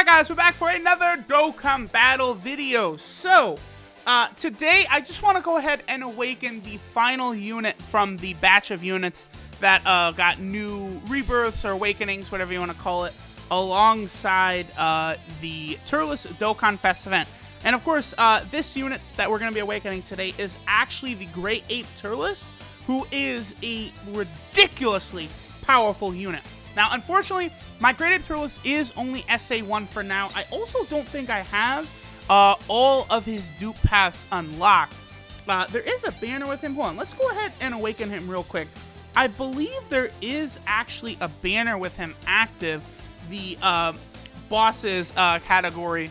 Alright guys, we're back for another Dokkan battle video. So, today I just want to go ahead and awaken the final unit from the batch of units that got new rebirths or awakenings, whatever you want to call it, alongside the Turles Dokkan Fest event. And of course, this unit that we're going to be awakening today is actually the Great Ape Turles, who is a ridiculously powerful unit. Now, unfortunately, my Great Ape Turles is only SA1 for now. I also don't think I have all of his dupe paths unlocked. There is a banner with him. Hold on, let's go ahead and awaken him real quick. I believe there is actually a banner with him active, the bosses category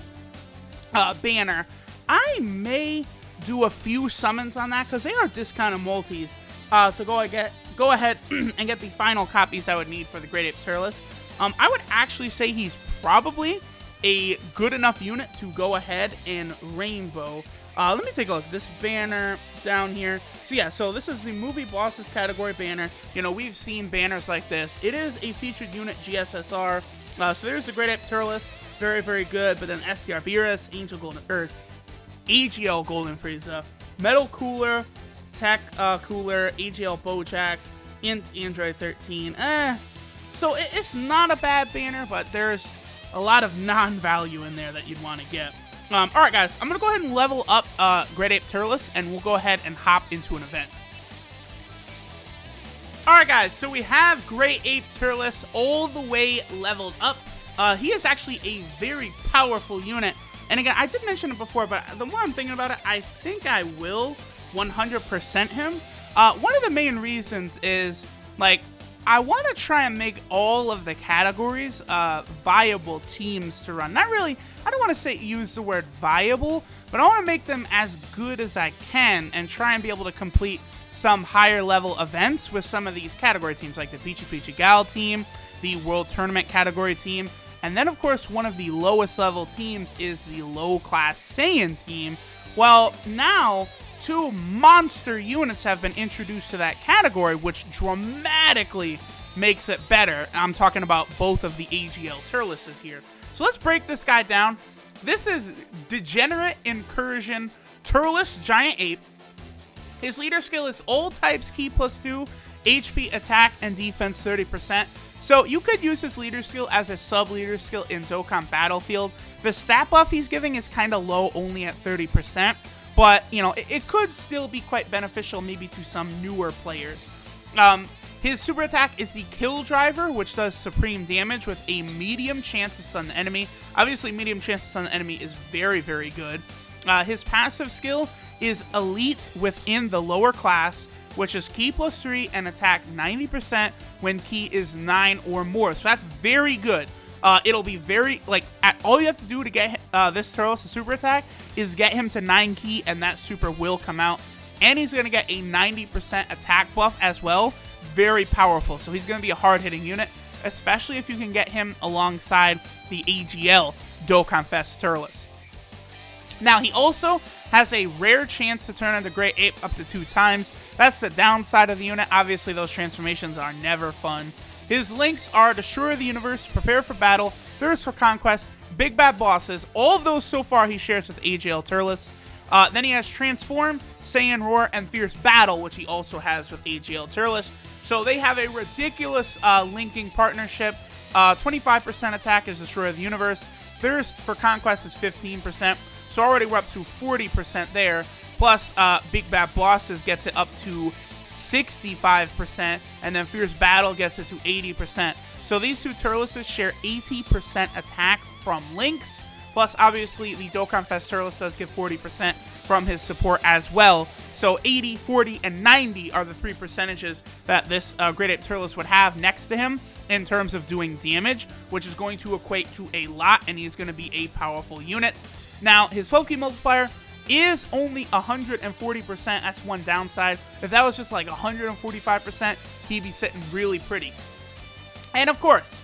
banner. I may do a few summons on that because they are discounted multis. So go ahead and get the final copies I would need for the Great Ape Turles. I would actually say he's probably a good enough unit to go ahead and rainbow. Let me take a look. This banner down here. So yeah, so this is the movie bosses category banner. You know, we've seen banners like this. It is a featured unit GSSR. So there's the Great Ape Turles. Very, very good. But then SCR Beerus, Angel Golden Earth, AGL Golden Frieza, Metal Cooler, Tech Cooler, AGL Bojack, Int Android 13. So it's not a bad banner, but there's a lot of non-value in there that you'd want to get. Alright guys, I'm going to go ahead and level up Great Ape Turles, and we'll go ahead and hop into an event. Alright guys, so we have Great Ape Turles all the way leveled up. He is actually a very powerful unit. And again, I did mention it before, but the more I'm thinking about it, I think I will 100% him. One of the main reasons is, like, I want to try and make all of the categories viable teams to run. Not really, I don't want to use the word viable, but I want to make them as good as I can and try and be able to complete some higher level events with some of these category teams, like the Peachy Peachy Gal team, the World Tournament category team, and then of course one of the lowest level teams is the low class Saiyan team. Well, now two monster units have been introduced to that category, which dramatically makes it better. I'm talking about both of the AGL Turleses here. So let's break this guy down. This is Degenerate Incursion Turles Giant Ape. His leader skill is all types key +2, HP, attack, and defense 30%. So you could use his leader skill as a sub-leader skill in Dokkan Battlefield. The stat buff he's giving is kind of low, only at 30%. But, you know, it could still be quite beneficial maybe to some newer players. His super attack is the Kill Driver, which does supreme damage with a medium chance to stun the enemy. Obviously, medium chance to stun the enemy is very, very good. His passive skill is Elite within the lower class, which is key +3 and attack 90% when key is 9 or more. So that's very good. It'll be very, like, all you have to do to get this Turles' super attack is get him to 9 key, and that super will come out. And he's going to get a 90% attack buff as well. Very powerful. So he's going to be a hard-hitting unit, especially if you can get him alongside the AGL Dokkan Fest Turles. Now, he also has a rare chance to turn into Great Ape up to 2 times. That's the downside of the unit. Obviously, those transformations are never fun. His links are Destroyer the Universe, Prepare for Battle, Thirst for Conquest, Big Bad Bosses. All of those so far he shares with AGL Turles. Then he has Transform, Saiyan Roar, and Fierce Battle, which he also has with AGL Turles. So they have a ridiculous linking partnership. 25% attack is Destroyer the Universe. Thirst for Conquest is 15%. So already we're up to 40% there. Plus, Big Bad Bosses gets it up to 65%, and then Fierce Battle gets it to 80%. So these two Turleses share 80% attack from links, plus obviously the Dokkan Fest Turles does get 40% from his support as well. So 80, 40, and 90 are the 3 percentages that this Great Ape Turles would have next to him in terms of doing damage, which is going to equate to a lot, and he's going to be a powerful unit. Now, his 12 key multiplier is only 140%. That's one downside. If that was just like 145%, he'd be sitting really pretty. And of course,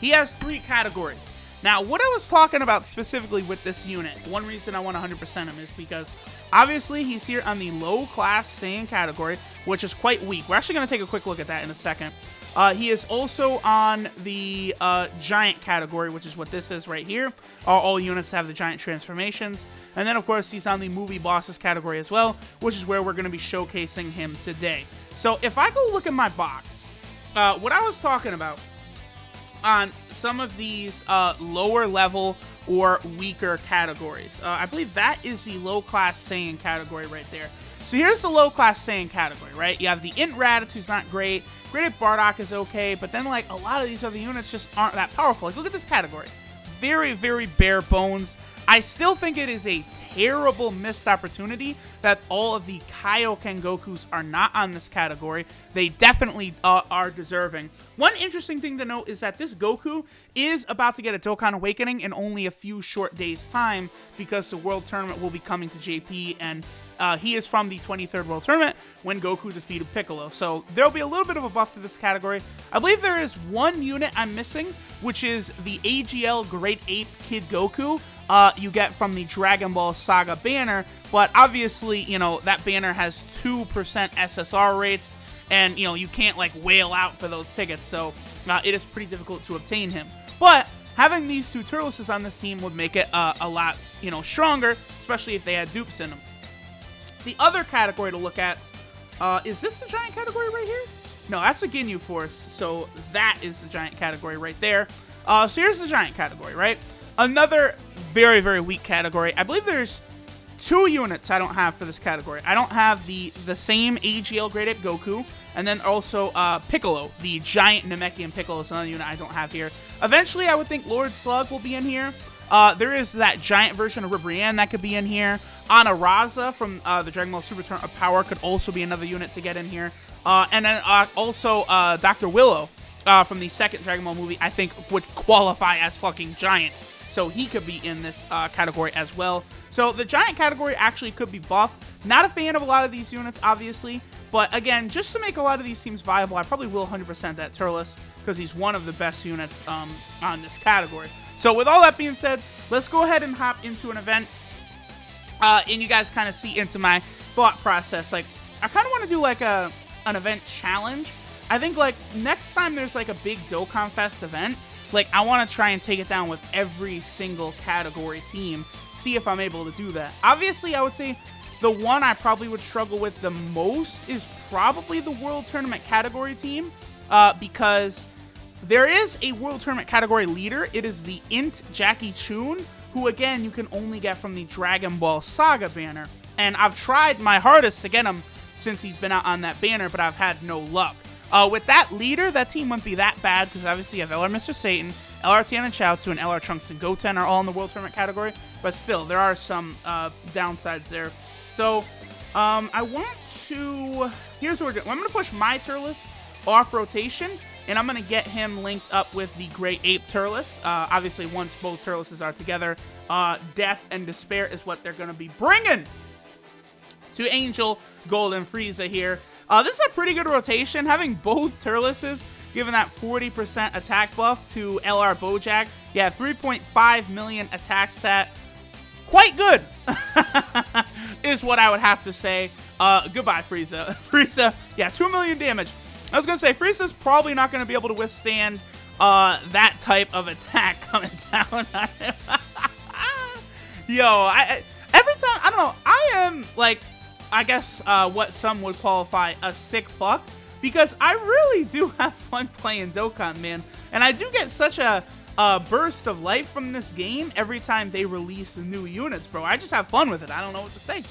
he has 3 categories. Now, what I was talking about specifically with this unit, one reason I want 100% him is because obviously he's here on the low class Saiyan category, which is quite weak. We're actually going to take a quick look at that in a second. He is also on the giant category, which is what this is right here. All units have the giant transformations. And then, of course, he's on the movie bosses category as well, which is where we're going to be showcasing him today. So if I go look at my box, what I was talking about on some of these lower level or weaker categories, I believe that is the low class Saiyan category right there. So here's the low class Saiyan category, right? You have the Int Raditz, who's not great. Great Ape Bardock is okay, but then like a lot of these other units just aren't that powerful. Like look at this category. Very, very bare bones. I still think it is a terrible missed opportunity that all of the Kaioken Gokus are not on this category. They definitely are deserving. One interesting thing to note is that this Goku is about to get a Dokkan Awakening in only a few short days' time because the World Tournament will be coming to JP, and he is from the 23rd World Tournament when Goku defeated Piccolo. So there'll be a little bit of a buff to this category. I believe there is one unit I'm missing, which is the AGL Great Ape Kid Goku. You get from the Dragon Ball Saga banner, but obviously, you know, that banner has 2% SSR rates, and, you know, you can't, like, whale out for those tickets, so it is pretty difficult to obtain him. But having these two Turleses on this team would make it a lot, you know, stronger, especially if they had dupes in them. The other category to look at, is this the giant category right here? No, that's a Ginyu Force, so that is the giant category right there. So here's the giant category, right? Another very, very weak category. I believe there's 2 units I don't have for this category. I don't have the same AGL Great Ape Goku, and then also Piccolo, the giant Namekian Piccolo is another unit I don't have here. Eventually, I would think Lord Slug will be in here. There is that giant version of Ribrianne that could be in here. Anaraza from the Dragon Ball Super Tournament of Power could also be another unit to get in here. And then also Dr. Willow from the second Dragon Ball movie, I think would qualify as fucking giant. So he could be in this category as well. So the giant category actually could be buffed. Not a fan of a lot of these units, obviously. But again, just to make a lot of these teams viable, I probably will 100% that Turles because he's one of the best units on this category. So with all that being said, let's go ahead and hop into an event. And you guys kind of see into my thought process. Like, I kind of want to do like an event challenge. I think like next time there's like a big Dokkan Fest event, like, I want to try and take it down with every single category team, see if I'm able to do that. Obviously, I would say the one I probably would struggle with the most is probably the World Tournament category team, because there is a World Tournament category leader. It is the Int Jackie Chun, who, again, you can only get from the Dragon Ball Saga banner. And I've tried my hardest to get him since he's been out on that banner, but I've had no luck. With that leader, that team wouldn't be that bad, because obviously you have LR Mr. Satan, LR Tiana Chaozu, and LR Trunks and Goten are all in the World Tournament category, but still, there are some downsides there. So, I want to... Here's what we're doing. I'm going to push my Turles off rotation, and I'm going to get him linked up with the Great Ape Turles. Obviously, once both Turleses are together, Death and Despair is what they're going to be bringing to Angel, Gold, and Frieza here. This is a pretty good rotation. Having both Turleses giving that 40% attack buff to LR Bojack. Yeah, 3.5 million attack stat. Quite good, is what I would have to say. Goodbye, Frieza. Frieza, yeah, 2 million damage. I was going to say, Frieza's probably not going to be able to withstand that type of attack coming down on him. Yo, every time, I don't know, I am, like, I guess what some would qualify a sick fuck, because I really do have fun playing Dokkan, man. And I do get such a burst of life from this game every time they release new units, bro. I just have fun with it. I don't know what to say.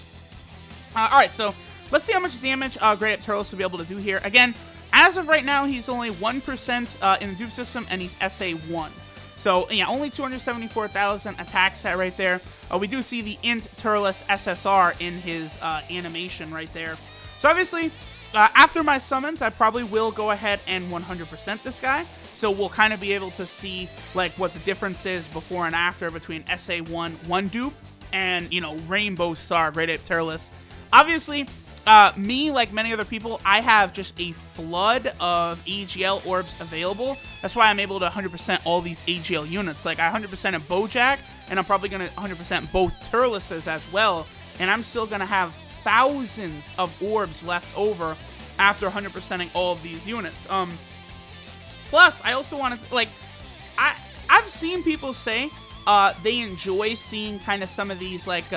Alright, so let's see how much damage Great Ape Turles will be able to do here. Again, as of right now, he's only 1% in the dupe system, and he's SA1. So, yeah, only 274,000 attack stat right there. We do see the Int Turles SSR in his animation right there. So, obviously, after my summons, I probably will go ahead and 100% this guy. So, we'll kind of be able to see, like, what the difference is before and after between SA1 1 dupe and, you know, Rainbow Star Great Ape Turles. Obviously, me, like many other people, I have just a flood of AGL orbs available. That's why I'm able to 100% all these AGL units. Like, I 100% of Bojack, and I'm probably going to 100% both Turleses as well. And I'm still going to have thousands of orbs left over after 100%ing all of these units. Plus, I also want to, like, I've seen people say they enjoy seeing kind of some of these, like,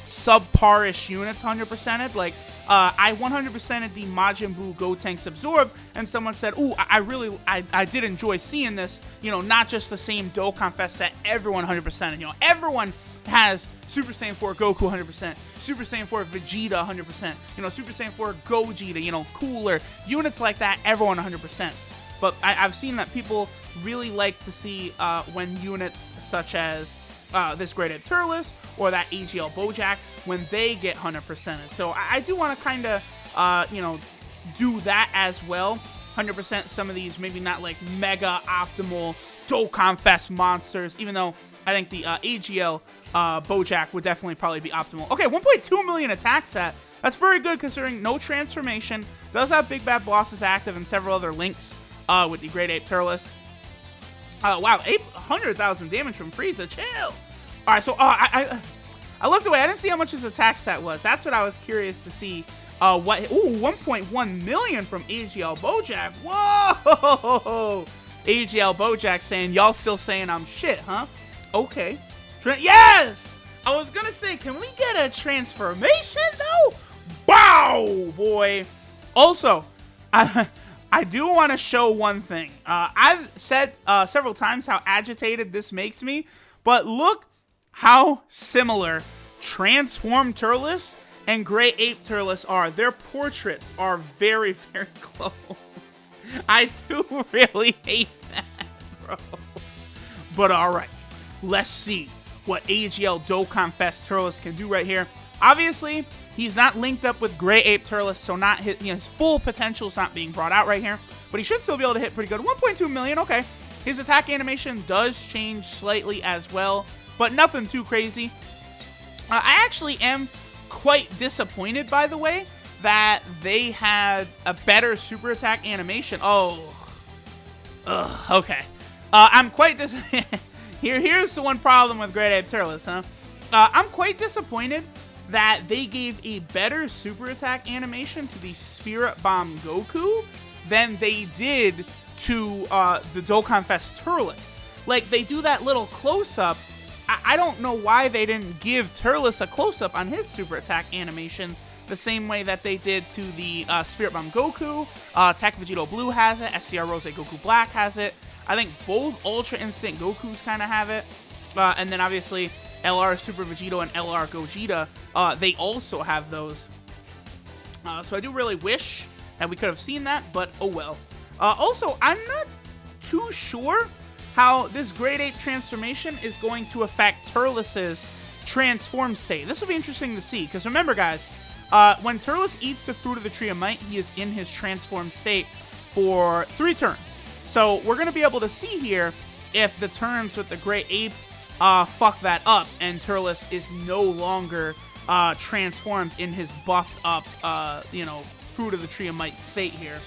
subpar-ish units 100%ed. Like, I 100%ed the Majin Buu Gotenks Absorb, and someone said, ooh, I did enjoy seeing this, you know, not just the same Dokkan Fest that everyone 100%ed. You know, everyone has Super Saiyan 4 Goku 100%, Super Saiyan 4 Vegeta 100%, you know, Super Saiyan 4 Gogeta, you know, cooler. Units like that, everyone 100%. But I've seen that people really like to see when units such as this Great Ape Turles or that AGL Bojack, when they get 100%ed. So I do want to kind of, you know, do that as well. 100% some of these, maybe not like mega optimal Dokkan Fest monsters, even though I think the AGL Bojack would definitely probably be optimal. Okay, 1.2 million attack set. That's very good considering no transformation. Does have Big Bad Bosses active and several other links with the Great Ape Turles. Wow, 800,000 damage from Frieza. Chill. All right, so I looked away. I didn't see how much his attack set was. That's what I was curious to see. What? Ooh, 1.1 million from AGL Bojack. Whoa! AGL Bojack saying, y'all still saying I'm shit, huh? Okay. Yes! I was gonna say, can we get a transformation, though? Wow, boy. Also, I do want to show one thing. I've said several times how agitated this makes me, but look how similar Transformed Turles and Great Ape Turles are. Their portraits are very, very close. I do really hate that, bro. But alright, let's see what AGL Dokkan Fest Turles can do right here. Obviously, he's not linked up with Great Ape Turles, so not his full potential is not being brought out right here. But he should still be able to hit pretty good. 1.2 million, okay. His attack animation does change slightly as well, but nothing too crazy. I actually am quite disappointed, by the way, that they had a better super attack animation. Oh. Ugh, okay. I'm quite Here's the one problem with Great Ape Turles, huh? I'm quite disappointed that they gave a better super attack animation to the Spirit Bomb Goku than they did to the Dokkan Fest Turles. Like, they do that little close-up. I don't know why they didn't give Turles a close-up on his super attack animation the same way that they did to the Spirit Bomb Goku. Tech Vegito Blue has it. SCR Rose Goku Black has it. I think both Ultra Instinct Gokus kind of have it. And then, obviously, LR Super Vegito and LR Gogeta, they also have those. So I do really wish that we could have seen that, but oh well. Also, I'm not too sure how this Great Ape transformation is going to affect Turles' transform state. This will be interesting to see, because remember, guys, when Turles eats the Fruit of the Tree of Might, he is in his transform state for 3 turns. So we're going to be able to see here if the turns with the Great Ape fuck that up, and Turles is no longer transformed in his buffed up, you know, Fruit of the Tree of Might state here.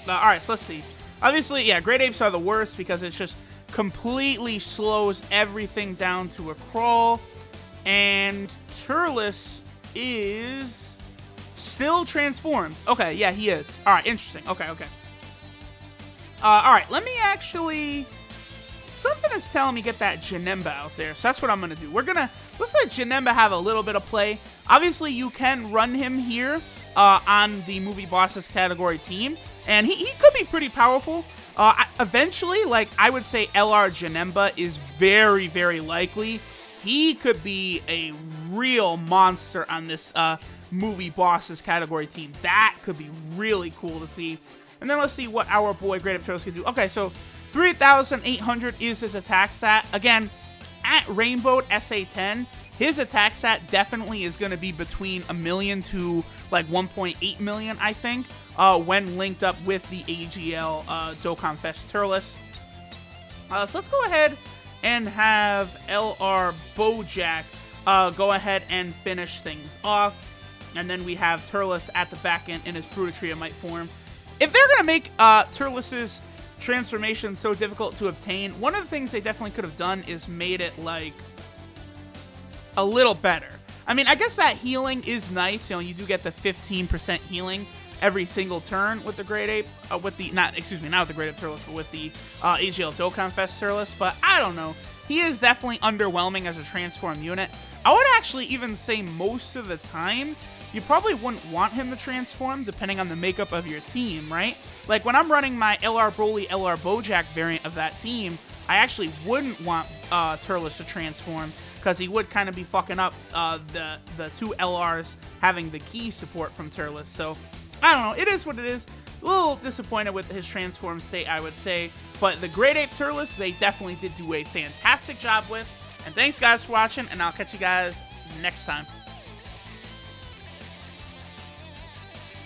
Alright, so let's see. Obviously, yeah, Great Apes are the worst because it just completely slows everything down to a crawl. And Turles is still transformed. Okay, yeah, he is. Alright, interesting. Okay. Alright, let me actually... Something is telling me get that Janemba out there, so that's what I'm going to do. Let's let Janemba have a little bit of play. Obviously, you can run him here on the Movie Bosses category team, and he could be pretty powerful. Eventually, like, I would say LR Janemba is very, very likely. He could be a real monster on this Movie Bosses category team. That could be really cool to see. And then let's see what our boy Great Ape Turles can do. Okay, so 3,800 is his attack stat. Again, at Rainbow SA10, his attack stat definitely is going to be between 1 million to like 1.8 million, I think, when linked up with the AGL Dokkan Fest Turles. So let's go ahead and have LR Bojack go ahead and finish things off. And then we have Turles at the back end in his Fruit of Tree of Might form. If they're going to make Turles' transformation so difficult to obtain, one of the things they definitely could have done is made it, like, a little better. I mean, I guess that healing is nice. You know, you do get the 15% healing every single turn with the Great Ape, not with the Great Ape Turles, but with the AGL Dokkan Fest Turles. But I don't know. He is definitely underwhelming as a transform unit. I would actually even say most of the time, you probably wouldn't want him to transform depending on the makeup of your team, right? Like when I'm running my LR Broly, LR Bojack variant of that team, I actually wouldn't want Turles to transform because he would kind of be fucking up the two LRs having the key support from Turles. So I don't know. It is what it is. A little disappointed with his transform state, I would say. But the Great Ape Turles, they definitely did do a fantastic job with. And thanks, guys, for watching, and I'll catch you guys next time.